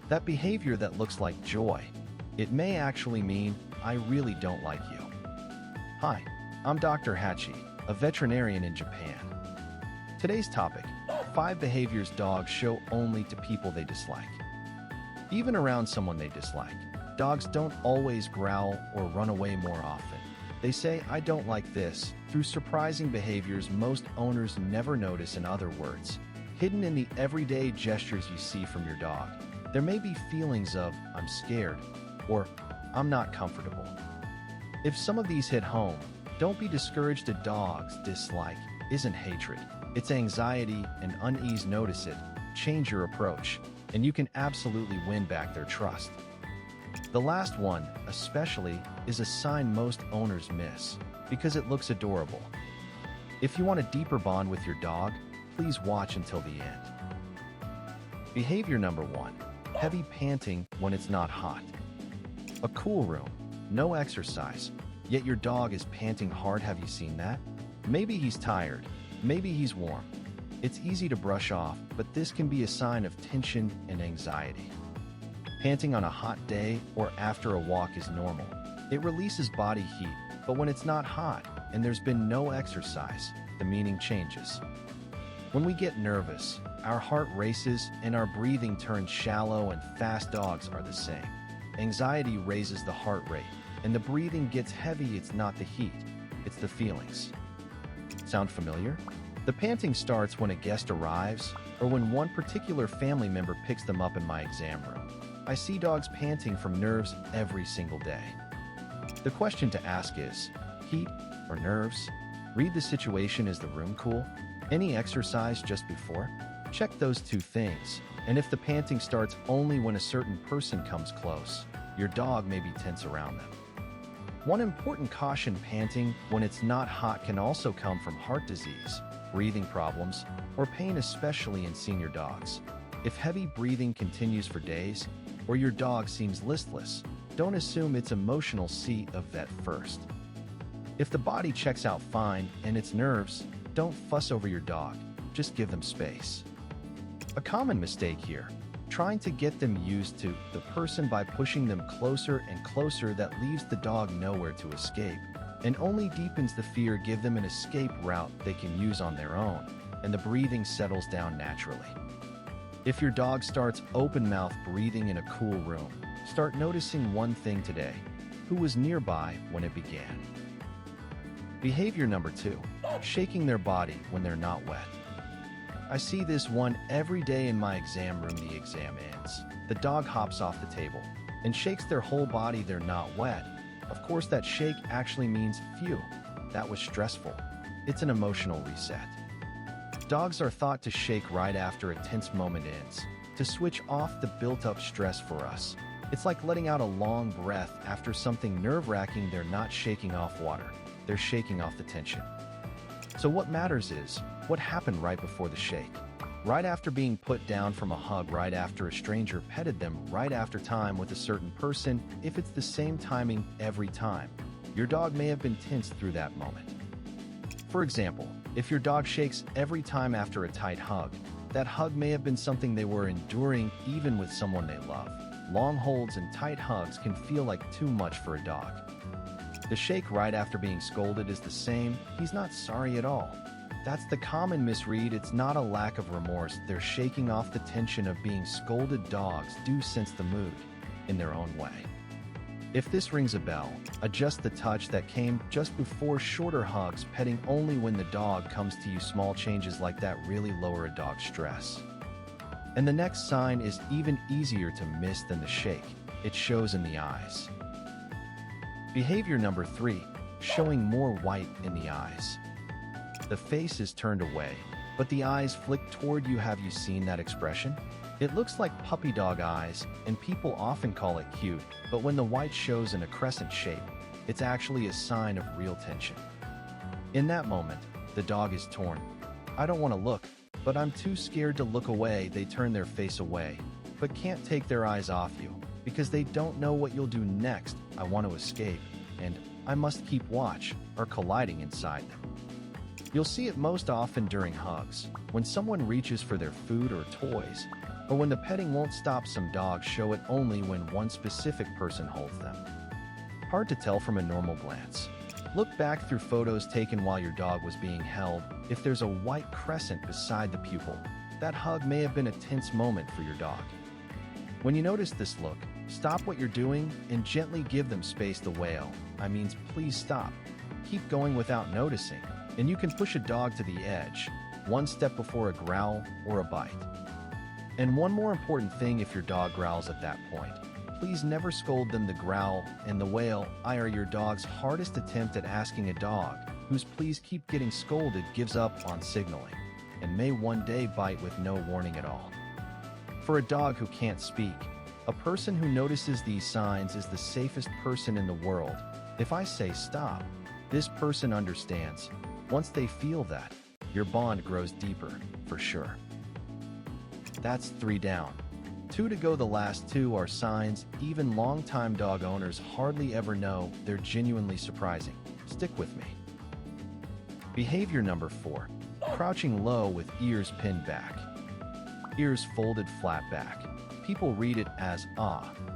That behavior that looks like joy, it may actually mean, I really don't like you. Hi, I'm Dr. Hachi, a veterinarian in Japan. Today's topic, 5 behaviors dogs show only to people they dislike. Even around someone they dislike, dogs don't always growl or run away more often. They say, I don't like this, through surprising behaviors most owners never notice. In other words, hidden in the everyday gestures you see from your dog, there may be feelings of, I'm scared, or I'm not comfortable. If some of these hit home, don't be discouraged. A dog's dislike isn't hatred, it's anxiety and unease. Notice it, change your approach, and you can absolutely win back their trust. The last one, especially, is a sign most owners miss, because it looks adorable. If you want a deeper bond with your dog, please watch until the end. Behavior number 1, heavy panting when it's not hot. A cool room, no exercise, yet your dog is panting hard. Have you seen that? Maybe he's tired, maybe he's warm. It's easy to brush off, but this can be a sign of tension and anxiety. Panting on a hot day or after a walk is normal. It releases body heat, but when it's not hot and there's been no exercise, the meaning changes. When we get nervous, our heart races and our breathing turns shallow and fast. Dogs are the same. Anxiety raises the heart rate, and the breathing gets heavy. It's not the heat, it's the feelings. Sound familiar? The panting starts when a guest arrives or when one particular family member picks them up in my exam room. I see dogs panting from nerves every single day. The question to ask is, heat or nerves? Read the situation. Is the room cool? Any exercise just before? Check those 2 things. And if the panting starts only when a certain person comes close, your dog may be tense around them. One important caution: panting when it's not hot can also come from heart disease, breathing problems, or pain, especially in senior dogs. If heavy breathing continues for days, or your dog seems listless, don't assume it's emotional. See a vet first. If the body checks out fine and it's nerves, don't fuss over your dog, just give them space. A common mistake here, trying to get them used to the person by pushing them closer and closer. That leaves the dog nowhere to escape and only deepens the fear. Give them an escape route they can use on their own, and the breathing settles down naturally. If your dog starts open-mouth breathing in a cool room, start noticing one thing today: who was nearby when it began. Behavior number 2, shaking their body when they're not wet. I see this one every day in my exam room. The exam ends, the dog hops off the table and shakes their whole body. They're not wet. Of course, that shake actually means, phew, that was stressful. It's an emotional reset. Dogs are thought to shake right after a tense moment ends, to switch off the built-up stress. For us, it's like letting out a long breath after something nerve-wracking. They're not shaking off water, they're shaking off the tension. So what matters is, what happened right before the shake? Right after being put down from a hug, right after a stranger petted them, right after time with a certain person. If it's the same timing every time, your dog may have been tense through that moment. For example, if your dog shakes every time after a tight hug, that hug may have been something they were enduring even with someone they love. Long holds and tight hugs can feel like too much for a dog. The shake right after being scolded is the same. He's not sorry at all. That's the common misread. It's not a lack of remorse. They're shaking off the tension of being scolded. Dogs do sense the mood in their own way. If this rings a bell, adjust the touch that came just before. Shorter hugs, petting only when the dog comes to you. Small changes like that really lower a dog's stress. And the next sign is even easier to miss than the shake. It shows in the eyes. Behavior number 3, showing more white in the eyes. The face is turned away, but the eyes flick toward you. Have you seen that expression? It looks like puppy dog eyes, and people often call it cute, but when the white shows in a crescent shape, it's actually a sign of real tension. In that moment, the dog is torn. I don't want to look, but I'm too scared to look away. They turn their face away, but can't take their eyes off you, because they don't know what you'll do next. I want to escape, and I must keep watch, are colliding inside them. You'll see it most often during hugs, when someone reaches for their food or toys, Or when the petting won't stop, some dogs show it only when one specific person holds them. Hard to tell from a normal glance. Look back through photos taken while your dog was being held. If there's a white crescent beside the pupil, that hug may have been a tense moment for your dog. When you notice this look, stop what you're doing and gently give them space to wail. Please stop. Keep going without noticing, and you can push a dog to the edge, one step before a growl or a bite. And one more important thing: if your dog growls at that point, please never scold them. The growl and the wail are your dog's hardest attempt at asking a dog whose please keep getting scolded gives up on signaling, and may one day bite with no warning at all. For a dog who can't speak, a person who notices these signs is the safest person in the world. If I say stop, this person understands. Once they feel that, your bond grows deeper, for sure. That's 3 down. 2 to go. The last 2 are signs even long-time dog owners hardly ever know. They're genuinely surprising. Stick with me. Behavior number 4. Crouching low with ears pinned back. Ears folded flat back. People read it as,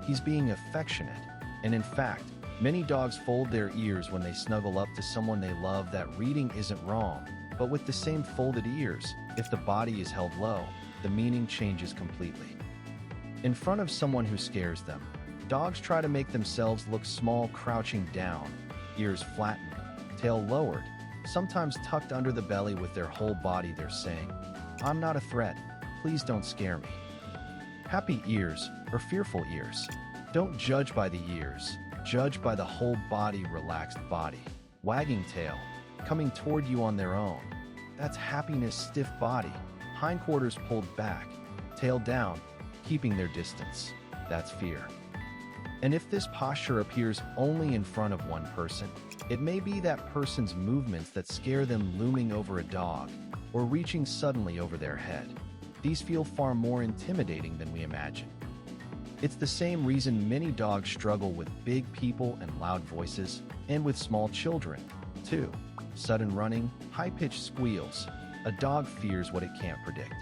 he's being affectionate. And in fact, many dogs fold their ears when they snuggle up to someone they love. That reading isn't wrong, but with the same folded ears, if the body is held low, the meaning changes completely. In front of someone who scares them, dogs try to make themselves look small, crouching down, ears flattened, tail lowered, sometimes tucked under the belly with their whole body. They're saying, "I'm not a threat, please don't scare me." Happy ears or fearful ears? Don't judge by the ears, judge by the whole body. Relaxed body, wagging tail, coming toward you on their own. That's happiness. Stiff body, hindquarters pulled back, tail down, keeping their distance. That's fear. And if this posture appears only in front of one person, it may be that person's movements that scare them, looming over a dog or reaching suddenly over their head. These feel far more intimidating than we imagine. It's the same reason many dogs struggle with big people and loud voices, and with small children, too. Sudden running, high-pitched squeals. A dog fears what it can't predict.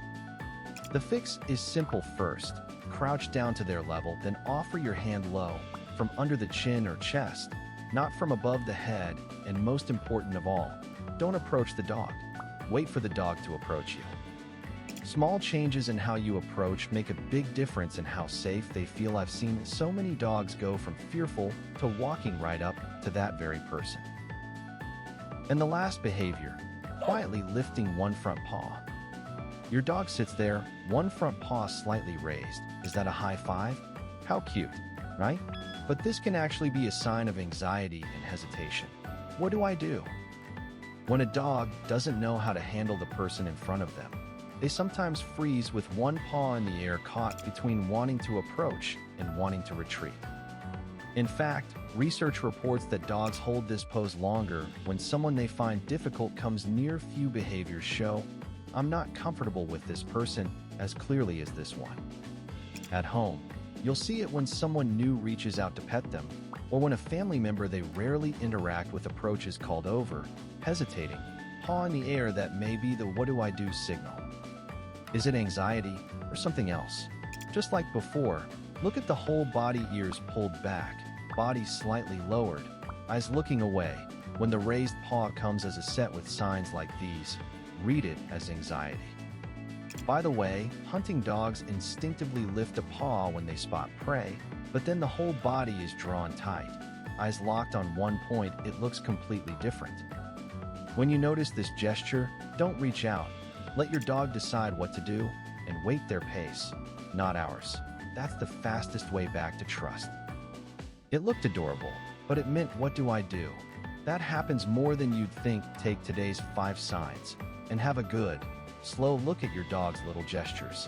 The fix is simple. First, crouch down to their level, then offer your hand low, from under the chin or chest, not from above the head. And most important of all, don't approach the dog. Wait for the dog to approach you. Small changes in how you approach make a big difference in how safe they feel. I've seen so many dogs go from fearful to walking right up to that very person. And the last behavior, quietly lifting one front paw. Your dog sits there, one front paw slightly raised. Is that a high five? How cute, right? But this can actually be a sign of anxiety and hesitation. What do I do? When a dog doesn't know how to handle the person in front of them, they sometimes freeze with one paw in the air, caught between wanting to approach and wanting to retreat. In fact, research reports that dogs hold this pose longer when someone they find difficult comes near. Few behaviors show, "I'm not comfortable with this person," as clearly as this one. At home, you'll see it when someone new reaches out to pet them, or when a family member they rarely interact with approaches, called over, hesitating, paw in the air. That may be the "what do I do" signal. Is it anxiety or something else? Just like before, look at the whole body: ears pulled back, body slightly lowered, eyes looking away. When the raised paw comes as a set with signs like these, read it as anxiety. By the way, hunting dogs instinctively lift a paw when they spot prey, but then the whole body is drawn tight. Eyes locked on one point, it looks completely different. When you notice this gesture, don't reach out. Let your dog decide what to do, and wait their pace, not ours. That's the fastest way back to trust. It looked adorable, but it meant "what do I do?" That happens more than you'd think. Take today's 5 signs and have a good, slow look at your dog's little gestures.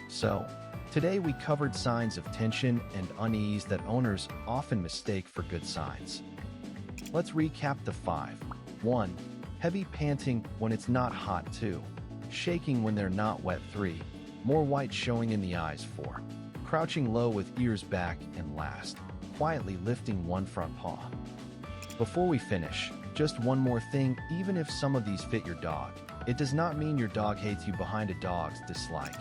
So, today we covered signs of tension and unease that owners often mistake for good signs. Let's recap the 5. 1. Heavy panting when it's not hot. 2. Shaking when they're not wet. 3. More white showing in the eyes. 4. Crouching low with ears back. And last, quietly lifting one front paw. Before we finish, just one more thing: even if some of these fit your dog, it does not mean your dog hates you. Behind a dog's dislike,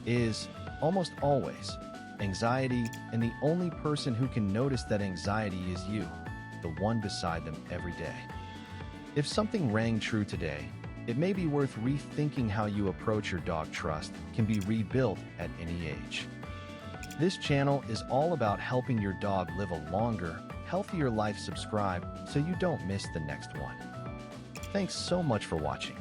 is, almost always, anxiety, and the only person who can notice that anxiety is you, the one beside them every day. If something rang true today, it may be worth rethinking how you approach your dog. Trust can be rebuilt at any age. This channel is all about helping your dog live a longer, healthier life. Subscribe so you don't miss the next one. Thanks so much for watching.